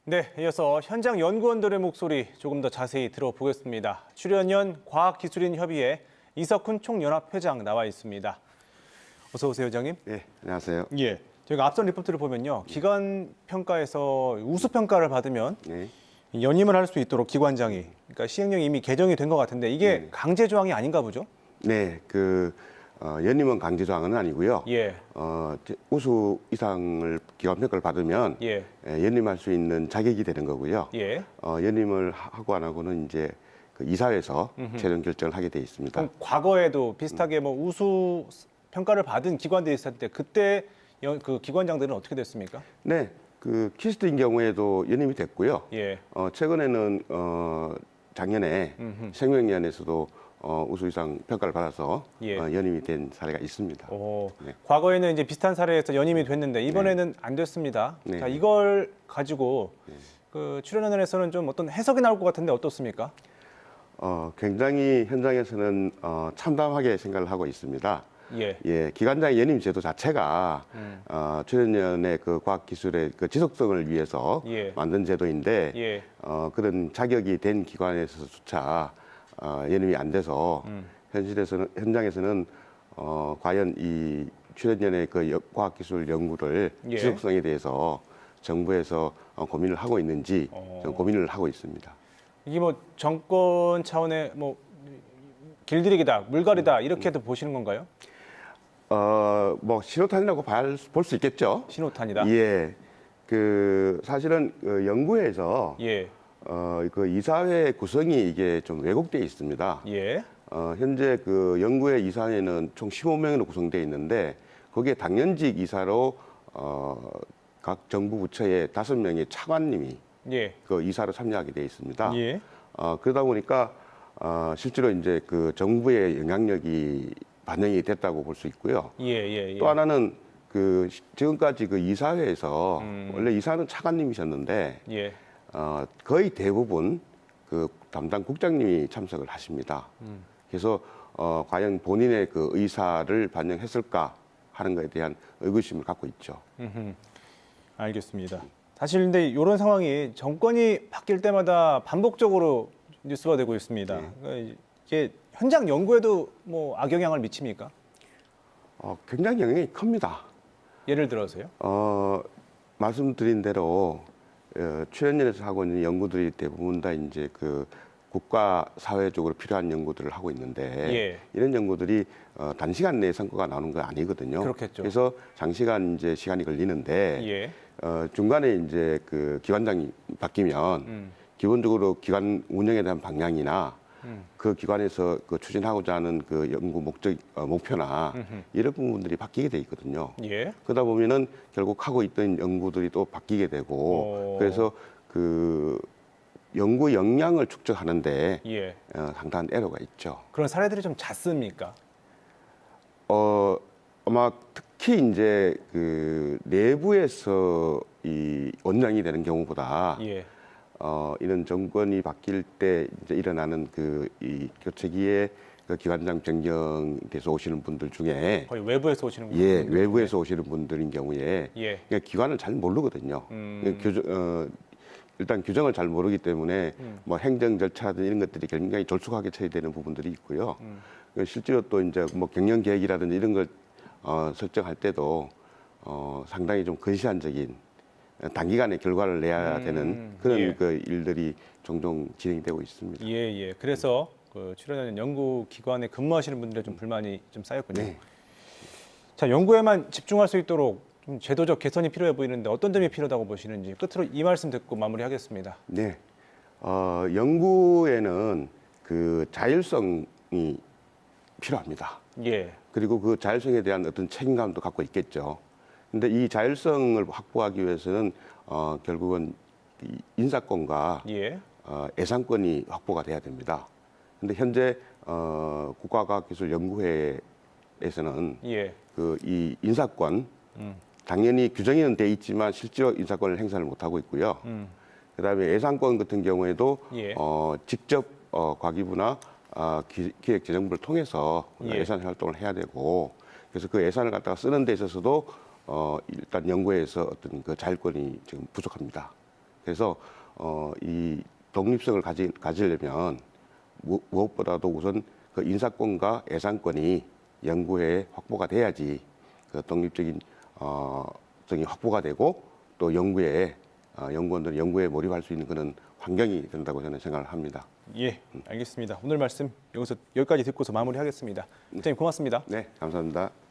네, 이어서 현장 연구원들의 목소리 조금 더 자세히 들어보겠습니다. 출연연 과학기술인협의회 이석훈 총연합회장 나와 있습니다. 어서 오세요, 회장님. 네, 안녕하세요. 예, 저희가 앞선 리포트를 보면요, 기관 평가에서 우수 평가를 받으면 네. 연임을 할 수 있도록 기관장이, 그러니까 시행령이 이미 개정이 된 것 같은데 이게 강제 조항이 아닌가 보죠? 네, 연임은 강제 조항은 아니고요. 예, 우수 이상을 기관 평가를 받으면 예, 연임할 수 있는 자격이 되는 거고요. 예. 연임을 하고 안 하고는 이제 그 이사회에서 최종 결정을 하게 돼 있습니다. 그럼 과거에도 비슷하게 뭐 우수 평가를 받은 기관들이 있을 때 그때 그 기관장들은 어떻게 됐습니까? 네, 그 키스트인 경우에도 연임이 됐고요. 예. 최근에는 작년에 생명연에서도 우수 이상 평가를 받아서 예. 연임이 된 사례가 있습니다. 네. 과거에는 이제 비슷한 사례에서 연임이 됐는데 이번에는 안 됐습니다. 네. 자, 이걸 가지고 그 출연원에서는 좀 어떤 해석이 나올 것 같은데 어떻습니까? 굉장히 현장에서는 참담하게 생각을 하고 있습니다. 예. 기관장 연임 제도 자체가 출연연의 그 과학기술의 그 지속성을 위해서 예. 만든 제도인데 예. 그런 자격이 된 기관에서조차 연임이 안 돼서 현장에서는 과연 이 출연연의 그 과학기술 연구를 예. 지속성에 대해서 정부에서 고민을 하고 있는지 좀 고민을 하고 있습니다. 이게 뭐 정권 차원의 뭐 길들이기다, 물갈이다 이렇게도 보시는 건가요? 뭐 신호탄이라고 볼 수 있겠죠. 신호탄이다. 예. 사실은 그 연구에서 예. 그 이사회 구성이 이게 좀 왜곡되어 있습니다. 예. 현재 그 연구회 이사회는 총 15명으로 구성되어 있는데 거기에 당연직 이사로 각 정부 부처의 5명의 차관님이 예. 그 이사로 참여하게 되어 있습니다. 예. 그러다 보니까 실제로 이제 그 정부의 영향력이 반영이 됐다고 볼 수 있고요. 예. 또 하나는 지금까지 그 이사회에서 원래 이사는 차관님이셨는데 예. 거의 대부분 그 담당 국장님이 참석을 하십니다. 그래서 과연 본인의 그 의사를 반영했을까 하는 것에 대한 의구심을 갖고 있죠. 알겠습니다. 사실 근데 이런 상황이 정권이 바뀔 때마다 반복적으로 뉴스가 되고 있습니다. 그러니까 이게 현장 연구에도 뭐 악영향을 미칩니까? 굉장히 영향이 큽니다. 예를 들어서요? 말씀드린 대로 출연연에서 하고 있는 연구들이 대부분 다 이제 그 국가 사회적으로 필요한 연구들을 하고 있는데 예. 이런 연구들이 단시간 내에 성과가 나오는 거 아니거든요. 그렇겠죠. 그래서 장시간 이제 시간이 걸리는데 예. 중간에 이제 그 기관장이 바뀌면 기본적으로 기관 운영에 대한 방향이나 그 기관에서 그 추진하고자 하는 그 연구 목표나 이런 부분들이 바뀌게 돼 있거든요. 예. 그러다 보면은 결국 하고 있던 연구들이 또 바뀌게 되고 그래서 그 연구 역량을 축적하는데 예. 상당한 에러가 있죠. 그런 사례들이 좀 잦습니까? 아마 특히 이제 그 내부에서 이 원장이 되는 경우보다 예. 이런 정권이 바뀔 때 이제 일어나는 이 교체기에 그 기관장 변경돼서 오시는 분들 중에 거의 외부에서 오시는 분들. 예, 외부에서 오시는 분들인 경우에 예. 그냥 기관을 잘 모르거든요. 일단 규정을 잘 모르기 때문에 뭐 행정 절차라든지 이런 것들이 굉장히 졸속하게 처리되는 부분들이 있고요. 실제로 또 이제 뭐 경영 계획이라든지 이런 걸 설정할 때도 상당히 좀 근시안적인 단기간에 결과를 내야 되는 그런 예. 그 일들이 종종 진행되고 있습니다. 예. 그래서 그 출연하는 연구 기관에 근무하시는 분들의 좀 불만이 좀 쌓였군요. 네. 자, 연구에만 집중할 수 있도록 좀 제도적 개선이 필요해 보이는데 어떤 점이 필요하다고 보시는지 끝으로 이 말씀 듣고 마무리하겠습니다. 네. 연구에는 그 자율성이 필요합니다. 예. 그리고 그 자율성에 대한 어떤 책임감도 갖고 있겠죠. 근데 이 자율성을 확보하기 위해서는 결국은 이 인사권과 예. 예산권이 확보가 돼야 됩니다. 근데 현재 국가과학기술연구회에서는 예. 이 인사권 당연히 규정에는 돼 있지만 실제로 인사권을 행사를 못 하고 있고요. 그다음에 예산권 같은 경우에도 예. 직접 과기부나 기획재정부를 통해서 예. 예산 활동을 해야 되고 그래서 그 예산을 갖다가 쓰는 데 있어서도 일단 연구에서 어떤 그 자율권이 지금 부족합니다. 그래서 이 독립성을 가지려면 무엇보다도 우선 그 인사권과 예산권이 연구회에 확보가 돼야지 그 독립적인 적이 확보가 되고 또 연구에 연구원들이 연구에 몰입할 수 있는 그런 환경이 된다고 저는 생각을 합니다. 예, 알겠습니다. 오늘 말씀 여기까지 듣고서 마무리하겠습니다. 선생님 고맙습니다. 네, 감사합니다.